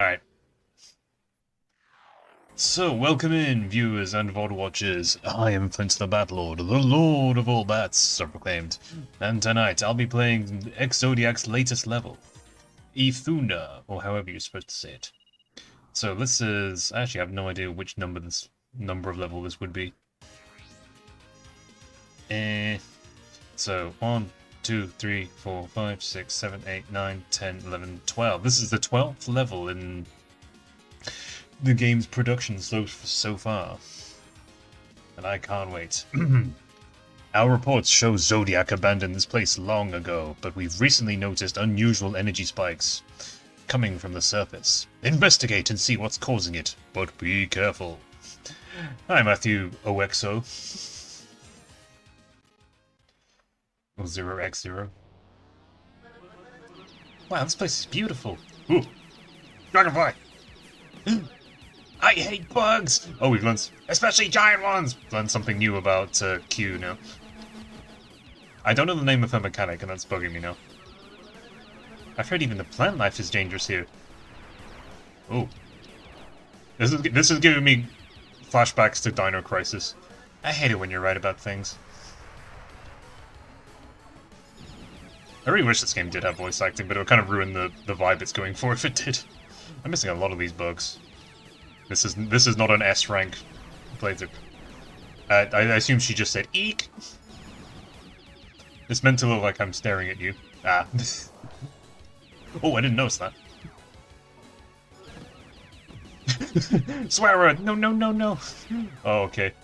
Alright, so welcome in, viewers and VOD watchers. I am Flint the Batlord, the Lord of all bats, so proclaimed. And tonight I'll be playing EX-Zodiac's latest level, Ethuna, or however you're supposed to say it. So this is... I actually have no idea which number of level this would be. So 1, 2, 3, 4, 5, 6, 7, 8, 9, 10, 11, 12. This is the 12th level in the game's production so far, and I can't wait. Our reports show Zodiac abandoned this place long ago, but we've recently noticed unusual energy spikes coming from the surface. Investigate and see what's causing it, but be careful. Hi, Matthew OXO. 0x0. Wow, this place is beautiful. Ooh, dragonfly! I hate bugs! Oh, we've learned... especially giant ones! Learned something new about Q now. I don't know the name of her mechanic, and that's bugging me now. I've heard even the plant life is dangerous here. Oh. This is giving me flashbacks to Dino Crisis. I hate it when you're right about things. I really wish this game did have voice acting, but it would kind of ruin the vibe it's going for if it did. I'm missing a lot of these bugs. This is not an S rank playthrough. I assume she just said eek. It's meant to look like I'm staring at you. Ah. Oh, I didn't notice that. Swear word! No, no, no, no! Oh, okay.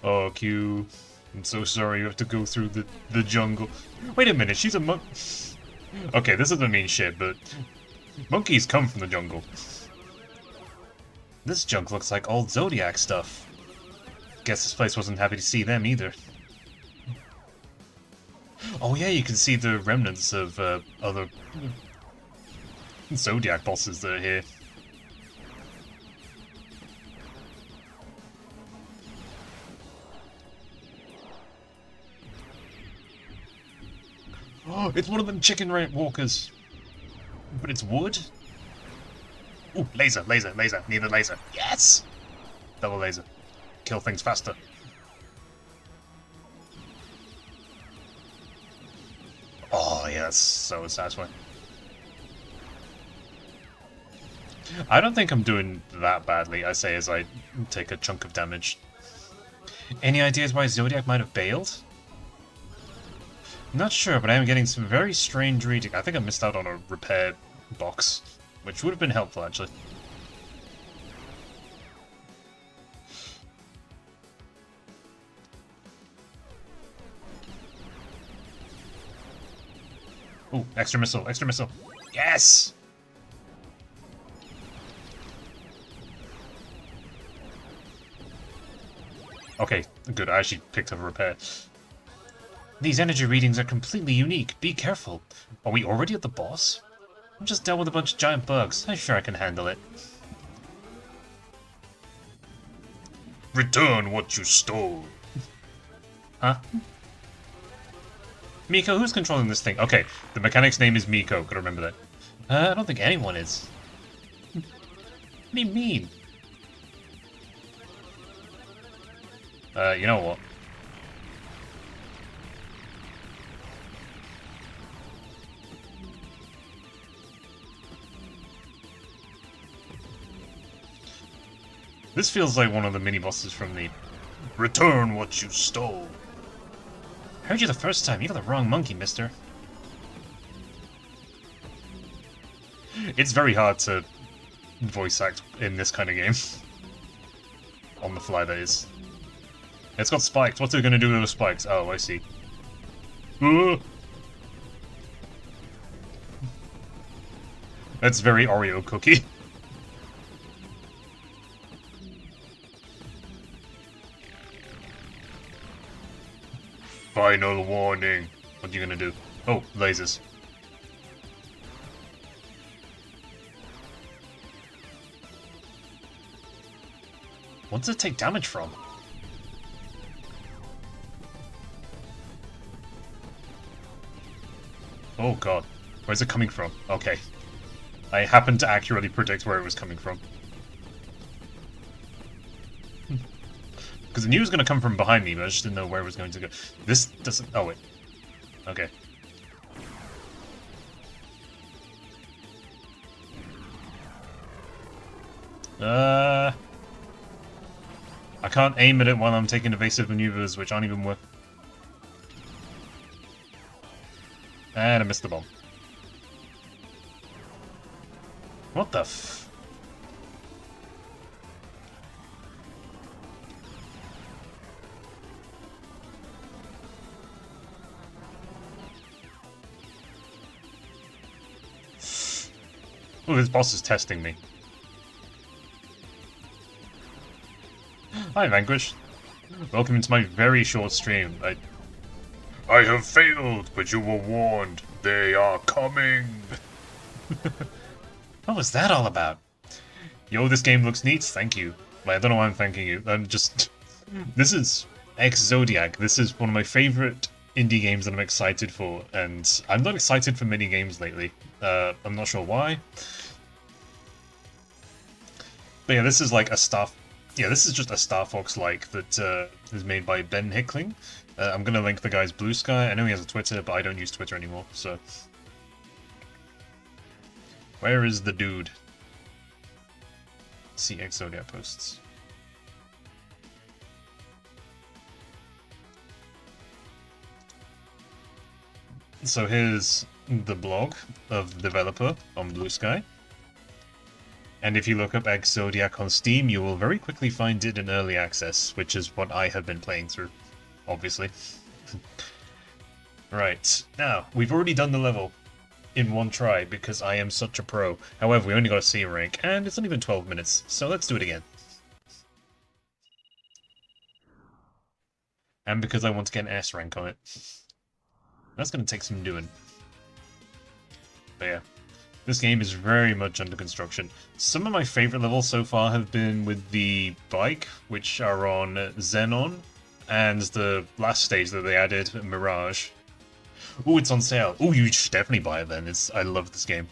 Oh, Q. I'm so sorry you have to go through the jungle. Wait a minute, she's a monk. Okay, this doesn't mean shit, but monkeys come from the jungle. This junk looks like old Zodiac stuff. Guess this place wasn't happy to see them either. Oh yeah, you can see the remnants of other Zodiac bosses that are here. Oh, it's one of them chicken walkers. But it's wood? Ooh, laser, laser, laser. Need a laser. Yes! Double laser. Kill things faster. Oh, yes. So satisfying. I don't think I'm doing that badly, I say as I take a chunk of damage. Any ideas why Zodiac might have bailed? Not sure, but I am getting some very strange reading. I think I missed out on a repair box, which would have been helpful, actually. Oh, extra missile, extra missile. Yes! Okay, good. I actually picked up a repair. These energy readings are completely unique. Be careful. Are we already at the boss? I just dealt with a bunch of giant bugs. I'm sure I can handle it. Return what you stole. Huh? Miko, who's controlling this thing? Okay, the mechanic's name is Miko. Gotta remember that. I don't think anyone is. What do you mean? You know what? This feels like one of the mini-bosses from the Return What You Stole. Heard you the first time. You got the wrong monkey, mister. It's very hard to voice act in this kind of game. On the fly, that is. It's got spikes. What's it gonna do with those spikes? Oh, I see. That's very Oreo cookie. Final warning. What are you gonna do? Oh, lasers. What does it take damage from? Oh god. Where's it coming from? Okay. I happened to accurately predict where it was coming from. Because I knew it was going to come from behind me, but I just didn't know where it was going to go. This doesn't... Oh, wait. Okay. I can't aim at it while I'm taking evasive maneuvers, which aren't even worth... And I missed the bomb. What the f... Oh, this boss is testing me. Hi, Vanquish. Welcome to my very short stream. I have failed, but you were warned. They are coming. What was that all about? Yo, this game looks neat. Thank you. I don't know why I'm thanking you. I'm just... This is EX-Zodiac. This is one of my favorite indie games that I'm excited for, and I'm not excited for many games lately. I'm not sure why. But yeah, this is like a Star... Yeah, this is just a Star Fox-like that is made by Ben Hickling. I'm going to link the guy's Blue Sky. I know he has a Twitter, but I don't use Twitter anymore, so... Where is the dude? See EX-Zodiac posts. So here's the blog of the developer on Blue Sky. And if you look up EX-Zodiac on Steam, you will very quickly find it in early access, which is what I have been playing through, obviously. Right, now, we've already done the level in one try because I am such a pro. However, we only got a C rank, and it's not even 12 minutes, so let's do it again. And because I want to get an S rank on it. That's going to take some doing. But yeah. This game is very much under construction. Some of my favourite levels so far have been with the bike, which are on Xenon, and the last stage that they added, Mirage. Ooh, it's on sale. Ooh, you should definitely buy it then. I love this game.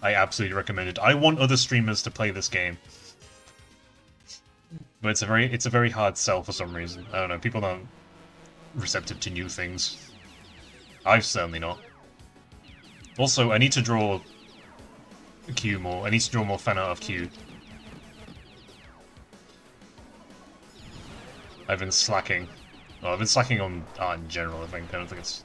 I absolutely recommend it. I want other streamers to play this game. But it's a very hard sell for some reason. I don't know, people aren't receptive to new things. I've certainly not. Also, I need to draw Q more. I need to draw more fan art of Q. I've been slacking. Well, I've been slacking on art in general, I think. I don't think it's...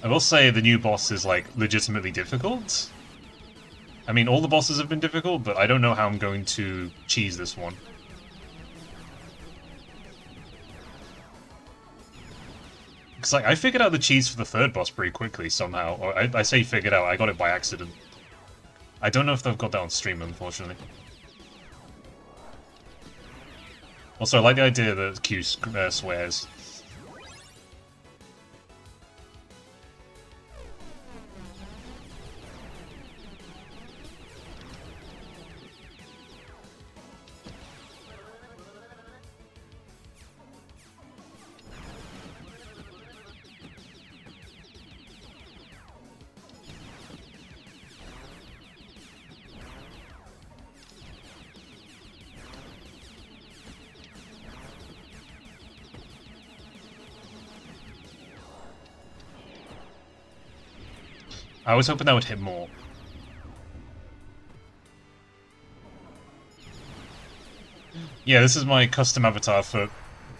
I will say the new boss is, like, legitimately difficult. I mean, all the bosses have been difficult, but I don't know how I'm going to cheese this one. Because, like, I figured out the cheese for the third boss pretty quickly, somehow. Or, I say figured out, I got it by accident. I don't know if they've got that on stream, unfortunately. Also, I like the idea that Q swears. I was hoping that would hit more. Yeah, this is my custom avatar for...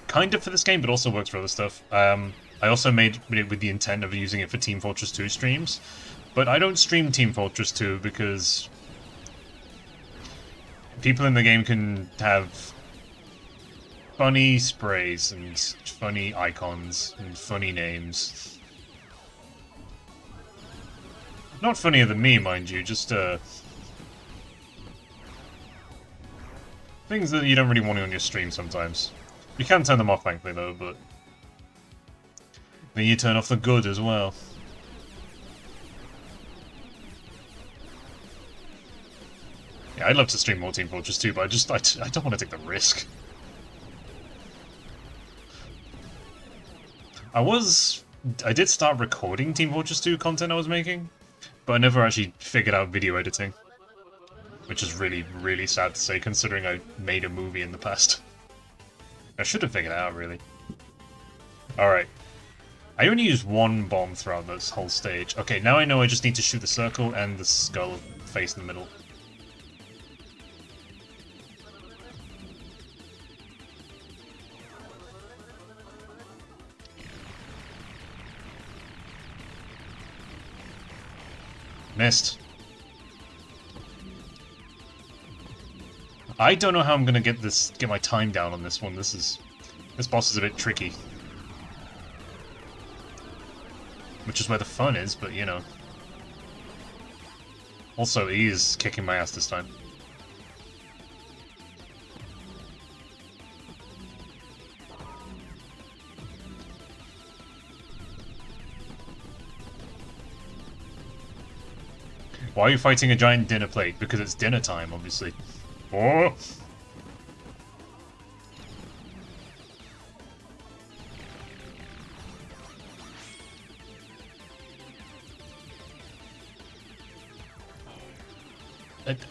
kind of for this game, but also works for other stuff. I also made it with the intent of using it for Team Fortress 2 streams. But I don't stream Team Fortress 2 because... people in the game can have funny sprays and funny icons and funny names. Not funnier than me, mind you, just, things that you don't really want on your stream sometimes. You can turn them off, thankfully, though, but... then you turn off the good as well. Yeah, I'd love to stream more Team Fortress 2, but I don't want to take the risk. I did start recording Team Fortress 2 content I was making, but I never actually figured out video editing. Which is really, really sad to say, considering I made a movie in the past. I should have figured it out, really. Alright. I only used one bomb throughout this whole stage. Okay, now I know I just need to shoot the circle and the skull face in the middle. Missed. I don't know how I'm gonna get my time down on this one. This boss is a bit tricky. Which is where the fun is, but you know. Also, he is kicking my ass this time. Why are you fighting a giant dinner plate? Because it's dinner time, obviously. Oh!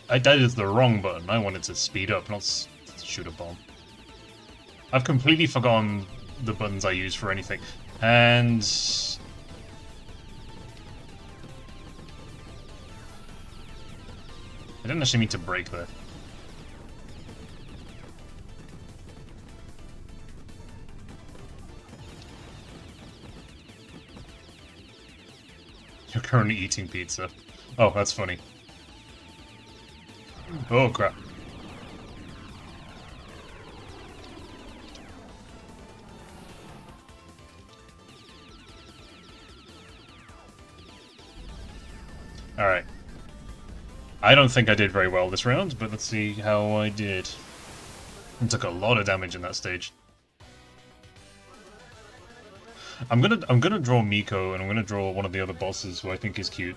That is the wrong button. I wanted to speed up, not shoot a bomb. I've completely forgotten the buttons I use for anything. And... I didn't actually mean to break there. You're currently eating pizza. Oh, that's funny. Oh, crap. Alright. I don't think I did very well this round, but let's see how I did. I took a lot of damage in that stage. I'm gonna draw Miko, and I'm gonna draw one of the other bosses who I think is cute.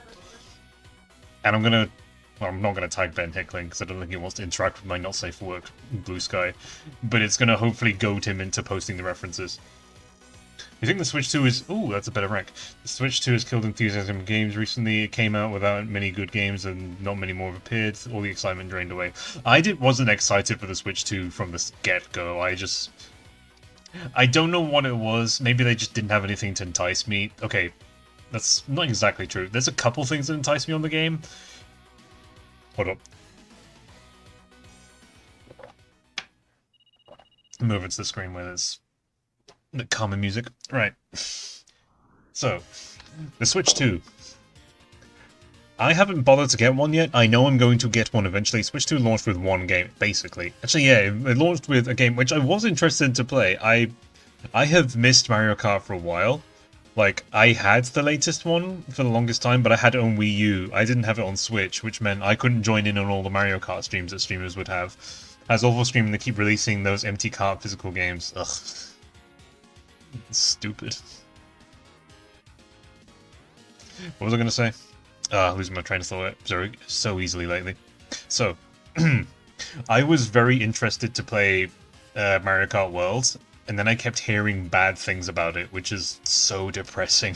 And I'm not gonna tag Ben Hickling because I don't think he wants to interact with my not safe for work Blue Sky. But it's gonna hopefully goad him into posting the references. You think the Switch 2 is... Ooh, that's a better rank. The Switch 2 has killed enthusiasm in games recently. It came out without many good games and not many more have appeared. All the excitement drained away. Wasn't excited for the Switch 2 from the get-go. I don't know what it was. Maybe they just didn't have anything to entice me. Okay, that's not exactly true. There's a couple things that entice me on the game. Hold up. Move it to the screen where there's the common music. Right. So, the Switch 2. I haven't bothered to get one yet. I know I'm going to get one eventually. Switch 2 launched with one game, basically. Actually, yeah, it launched with a game which I was interested to play. I have missed Mario Kart for a while. Like, I had the latest one for the longest time, but I had it on Wii U. I didn't have it on Switch, which meant I couldn't join in on all the Mario Kart streams that streamers would have. As awful streaming, they keep releasing those empty cart physical games. Ugh. It's stupid. What was I going to say? Losing my train of thought so easily lately. So, I was very interested to play Mario Kart World, and then I kept hearing bad things about it, which is so depressing.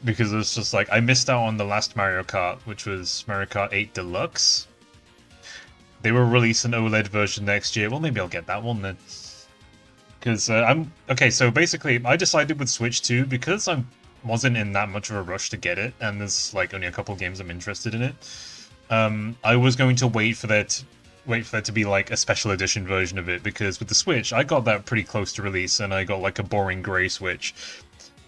Because it's just like, I missed out on the last Mario Kart, which was Mario Kart 8 Deluxe. They will release an OLED version next year. Well, maybe I'll get that one then. Because okay, so basically, I decided with Switch 2, because I wasn't in that much of a rush to get it, and there's like only a couple games I'm interested in it, I was going to wait for there to be like a special edition version of it, because with the Switch, I got that pretty close to release, and I got like a boring grey Switch.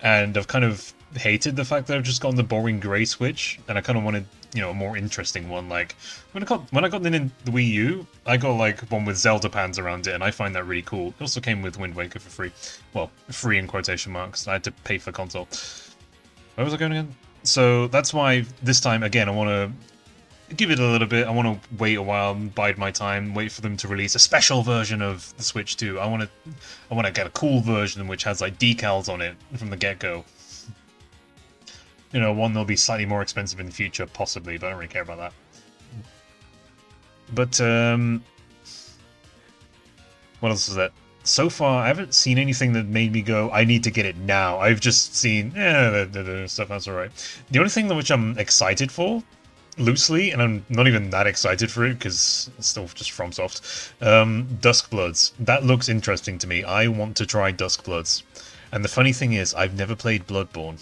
And I've kind of hated the fact that I've just gotten the boring grey Switch, and I kind of wanted, you know, a more interesting one. Like, when I got the Wii U, I got like one with Zelda pans around it, and I find that really cool. It also came with Wind Waker for free. Well, free in quotation marks. I had to pay for console. Where was I going again? So that's why this time, again, I want to give it a little bit. I want to wait a while, bide my time, wait for them to release a special version of the Switch 2. I want to get a cool version which has like decals on it from the get-go. You know, one that'll be slightly more expensive in the future, possibly, but I don't really care about that. But, what else is that? So far, I haven't seen anything that made me go, I need to get it now. I've just seen, stuff, that's alright. The only thing which I'm excited for, loosely, and I'm not even that excited for it, because it's still just FromSoft, Duskbloods. That looks interesting to me. I want to try Duskbloods. And the funny thing is, I've never played Bloodborne.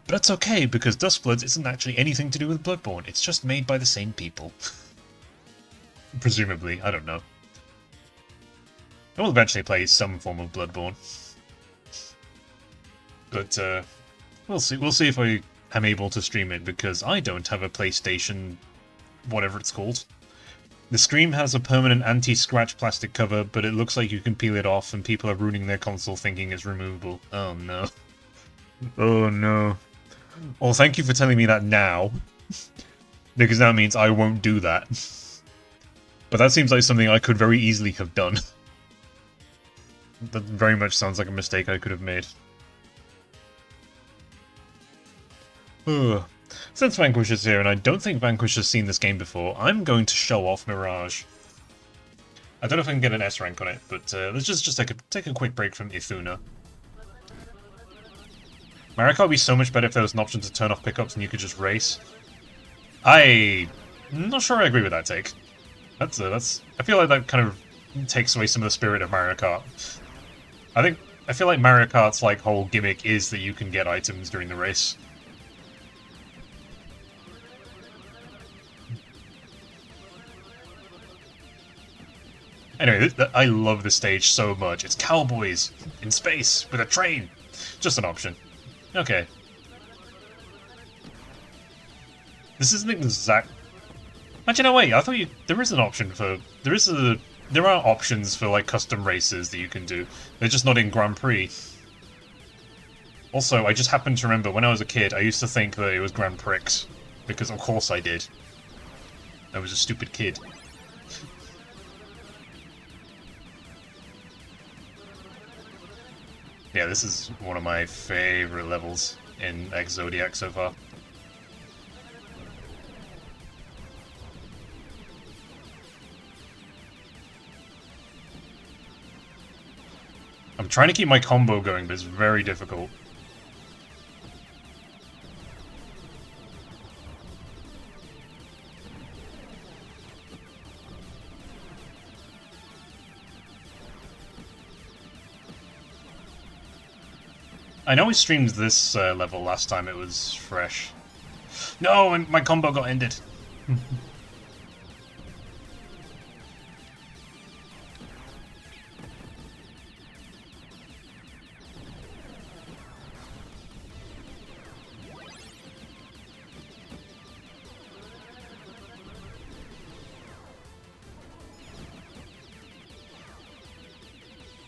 But that's okay, because Duskbloods isn't actually anything to do with Bloodborne. It's just made by the same people. Presumably, I don't know. I will eventually play some form of Bloodborne. But, we'll see. We'll see if I am able to stream it, because I don't have a PlayStation... whatever it's called. The screen has a permanent anti-scratch plastic cover, but it looks like you can peel it off, and people are ruining their console thinking it's removable. Oh no. Oh no. Well, thank you for telling me that now. Because that means I won't do that. But that seems like something I could very easily have done. That very much sounds like a mistake I could have made. Ugh. Since Vanquish is here, and I don't think Vanquish has seen this game before, I'm going to show off Mirage. I don't know if I can get an S rank on it, but let's just take a quick break from Ethuna. Mario Kart would be so much better if there was an option to turn off pickups and you could just race. I'm not sure I agree with that take. I feel like that kind of takes away some of the spirit of Mario Kart. I feel like Mario Kart's like whole gimmick is that you can get items during the race. Anyway, I love this stage so much. It's cowboys in space with a train. Just an option. Okay. This isn't exact. Actually, no, wait. I thought there is an option for there are options for like custom races that you can do. They're just not in Grand Prix. Also, I just happened to remember when I was a kid, I used to think that it was Grand Prix because of course I did. I was a stupid kid. Yeah, this is one of my favorite levels in EX-Zodiac so far. I'm trying to keep my combo going, but it's very difficult. I know we streamed this level last time it was fresh. No, and my combo got ended.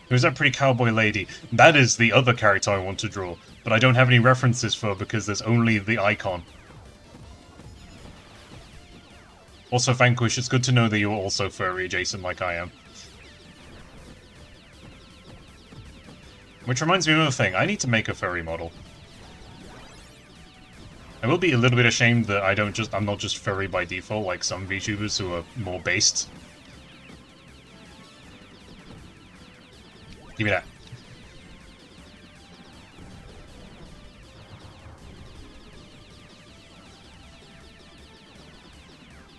Who's that pretty cowboy lady? That is the other character I want to draw, but I don't have any references for because there's only the icon. Also, Vanquish, it's good to know that you're also furry adjacent like I am. Which reminds me of another thing, I need to make a furry model. I will be a little bit ashamed that I'm not just furry by default like some VTubers who are more based. Give me that.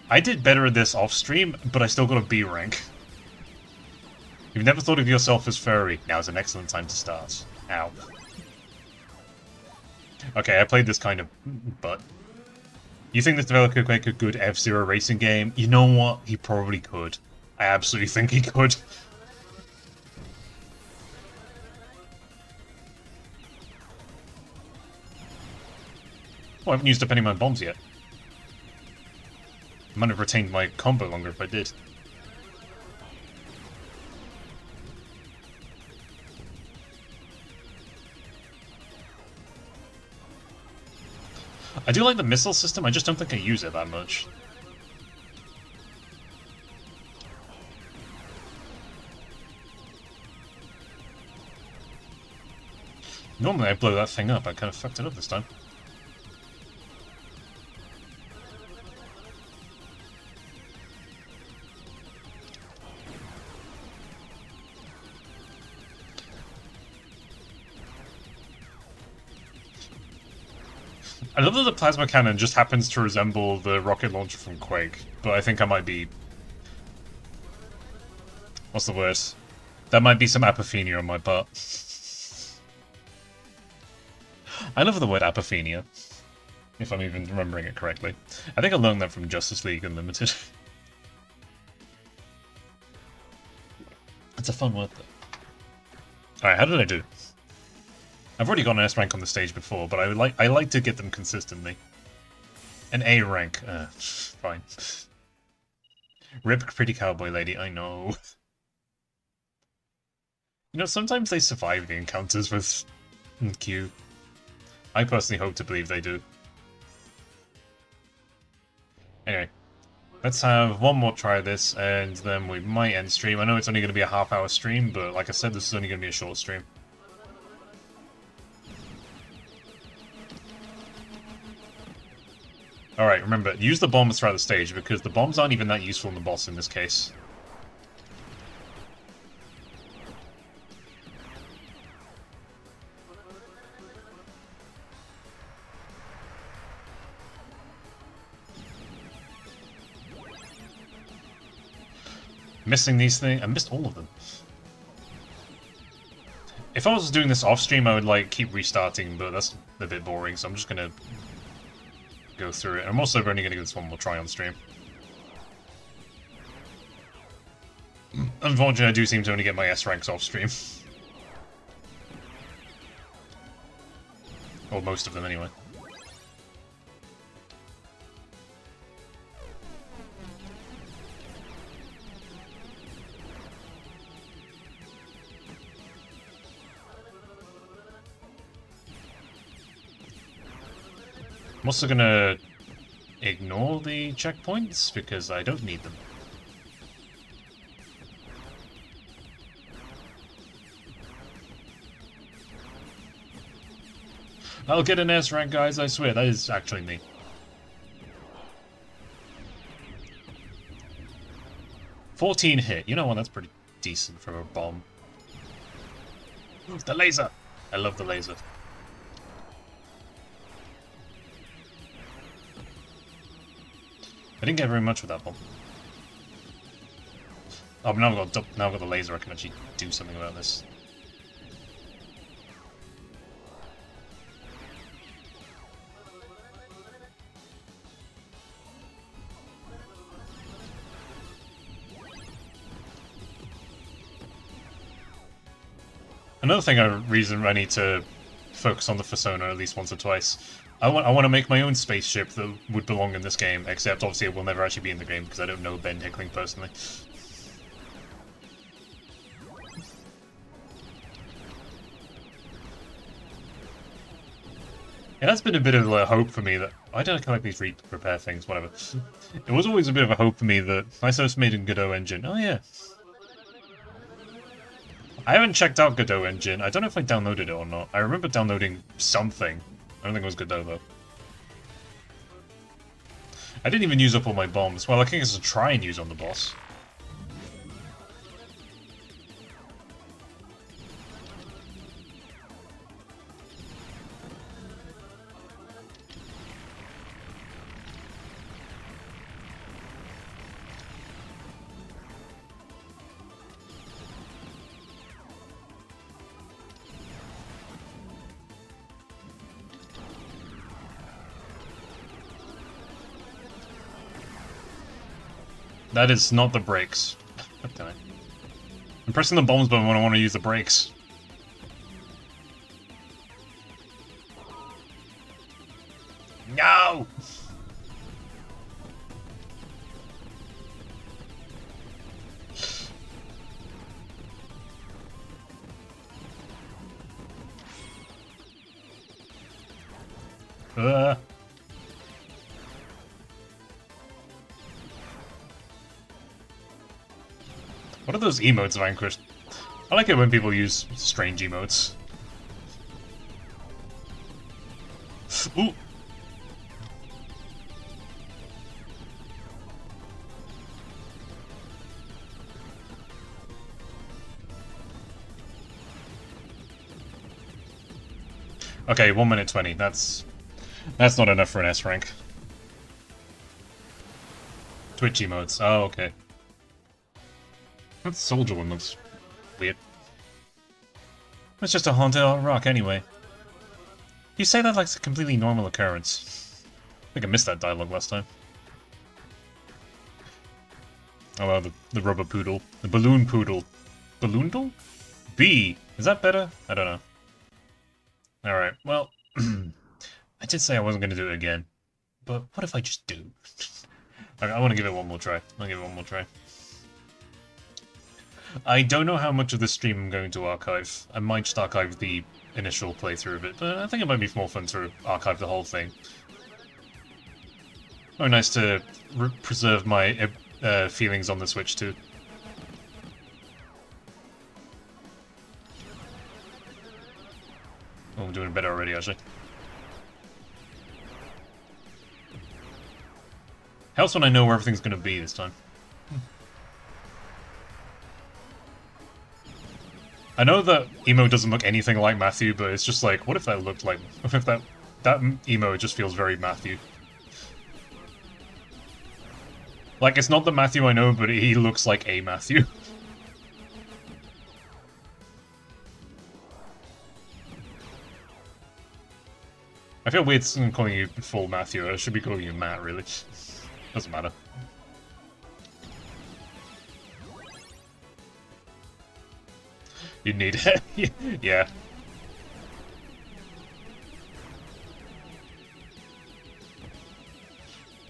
I did better at this off-stream, but I still got a B rank. You've never thought of yourself as furry. Now's an excellent time to start. Ow. Okay, I played this kind of butt. You think this developer could make a good F-Zero racing game? You know what? He probably could. I absolutely think he could. Well, I haven't used up any of my bombs yet. I might have retained my combo longer if I did. I do like the missile system, I just don't think I use it that much. Normally I blow that thing up, I kind of fucked it up this time. I love that the plasma cannon just happens to resemble the rocket launcher from Quake, but I think I might be... What's the word? That might be some apophenia on my part. I love the word apophenia, if I'm even remembering it correctly. I think I learned that from Justice League Unlimited. It's a fun word, though. Alright, how did I do? I've already got an S rank on the stage before, but I like to get them consistently. An A rank. Fine. Rip pretty cowboy lady, I know. You know, sometimes they survive the encounters with Q. I personally hope to believe they do. Anyway, let's have one more try of this, and then we might end stream. I know it's only going to be a half-hour stream, but like I said, this is only going to be a short stream. Alright, remember, use the bombs throughout the stage, because the bombs aren't even that useful in the boss in this case. Missing these things. I missed all of them. If I was doing this off stream, I would like keep restarting, but that's a bit boring, so I'm just gonna go through it. I'm also only gonna give this one more try on stream. Unfortunately, I do seem to only get my S ranks off stream. Or most of them, anyway. I'm also gonna ignore the checkpoints, because I don't need them. I'll get an S rank, guys, I swear, that is actually me. $14 hit, you know what, that's pretty decent for a bomb. Ooh, the laser! I love the laser. I didn't get very much with that bomb. Oh, but now I've got the laser, I can actually do something about this. Another reason I need to focus on the Persona at least once or twice. I want to make my own spaceship that would belong in this game, except obviously it will never actually be in the game because I don't know Ben Hickling personally. It has been a bit of a hope for me that... Why did I collect these repair things? Whatever. It was always a bit of a hope for me that I first made in Godot Engine. Oh yeah. I haven't checked out Godot Engine. I don't know if I downloaded it or not. I remember downloading something. I don't think it was Godot, though. I didn't even use up all my bombs. Well, I think it's a try and use on the boss. That is not the brakes. God damn it. I'm pressing the bombs button when I want to use the brakes. No! What are those emotes, Vanquished? I like it when people use strange emotes. Ooh! Okay, 1 minute 20. That's That's not enough for an S rank. Twitch emotes. Oh, okay. That soldier one looks weird. It's just a haunted rock anyway. You say that like it's a completely normal occurrence. I think I missed that dialogue last time. Oh well, the rubber poodle. The balloon poodle. Balloondle? B! Is that better? I don't know. Alright, well... I did say I wasn't going to do it again. But what if I just do? I want to give it one more try. I'll give it one more try. I don't know how much of this stream I'm going to archive. I might just archive the initial playthrough of it, but I think it might be more fun to archive the whole thing. Oh, nice to preserve my feelings on the Switch too. Oh, I'm doing better already, actually. Helps when I know where everything's going to be this time. I know that emo doesn't look anything like Matthew, but it's just like, what if that looked like... What if that emo just feels very Matthew? Like, it's not the Matthew I know, but he looks like a Matthew. I feel weird calling you full Matthew. I should be calling you Matt, really. Doesn't matter. You need it. Yeah.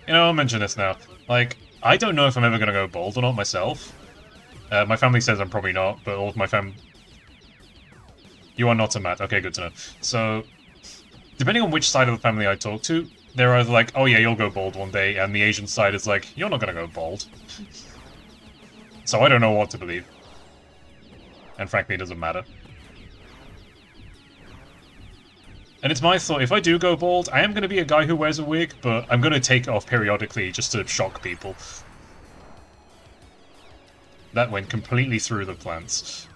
You know, I'll mention this now. Like, I don't know if I'm ever gonna go bald or not myself. My family says I'm probably not, but all of my You are not a Matt. Okay, good to know. So, depending on which side of the family I talk to, they're either like, oh yeah, you'll go bald one day, and the Asian side is like, you're not gonna go bald. So I don't know what to believe. And frankly, it doesn't matter. And it's my thought, if I do go bald, I am going to be a guy who wears a wig, but I'm going to take it off periodically just to shock people. That went completely through the plants.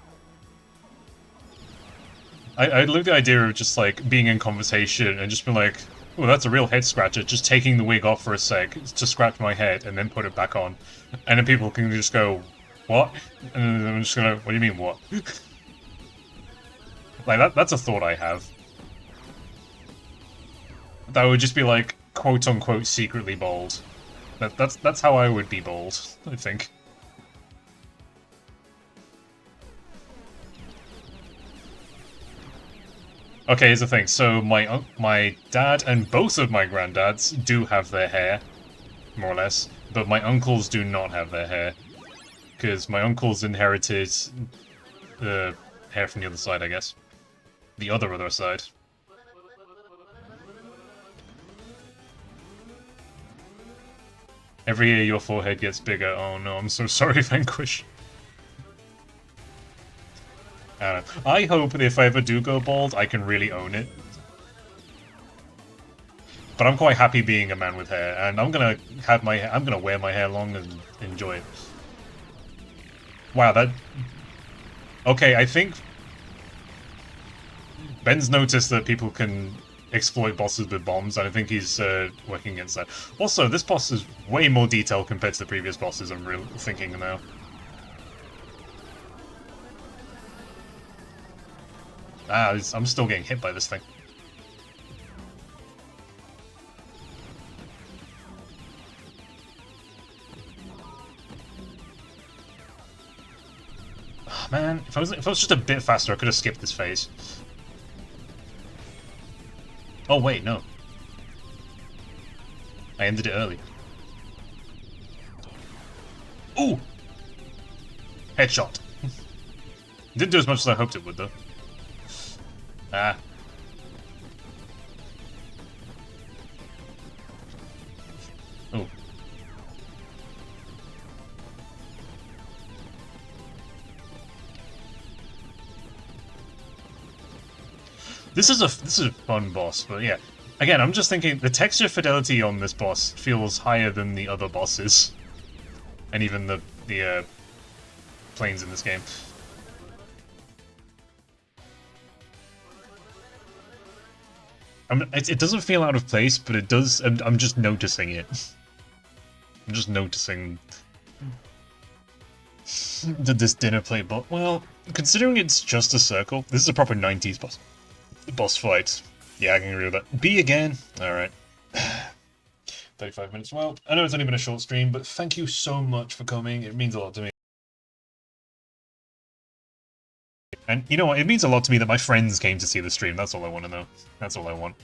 I love the idea of just, like, being in conversation and just being like, oh, that's a real head scratcher, just taking the wig off for a sec to scratch my head and then put it back on. And then people can just go, what? And I'm just gonna, what do you mean, what? Like, that's a thought I have. That would just be like, quote-unquote, secretly bald. That's how I would be bald, I think. Okay, here's the thing. So my dad and both of my granddads do have their hair, more or less, but my uncles do not have their hair. Because my uncles inherited the hair from the other side, I guess. The other side. Every year your forehead gets bigger. Oh no, I'm so sorry, Vanquish. I don't know. I hope that if I ever do go bald, I can really own it. But I'm quite happy being a man with hair, and I'm gonna wear my hair long and enjoy it. Wow, that... Okay, I think... Ben's noticed that people can exploit bosses with bombs, and I think he's working against that. Also, this boss is way more detailed compared to the previous bosses, I'm really thinking now. Ah, I'm still getting hit by this thing. Man, if I was just a bit faster, I could have skipped this phase. Oh wait, no. I ended it early. Ooh! Headshot. Didn't do as much as I hoped it would, though. Ah. Oh. This is a fun boss, but yeah. Again, I'm just thinking the texture fidelity on this boss feels higher than the other bosses, and even the planes in this game. It doesn't feel out of place, but it does. I'm just noticing it. I'm just noticing this dinner plate. But well, considering it's just a circle, this is a proper 90s boss fight. Yeah, I can agree with that. B again. All right. 35 minutes. Well, I know it's only been a short stream, but thank you so much for coming. It means a lot to me. And you know what? It means a lot to me that my friends came to see the stream. That's all I want to know. That's all I want.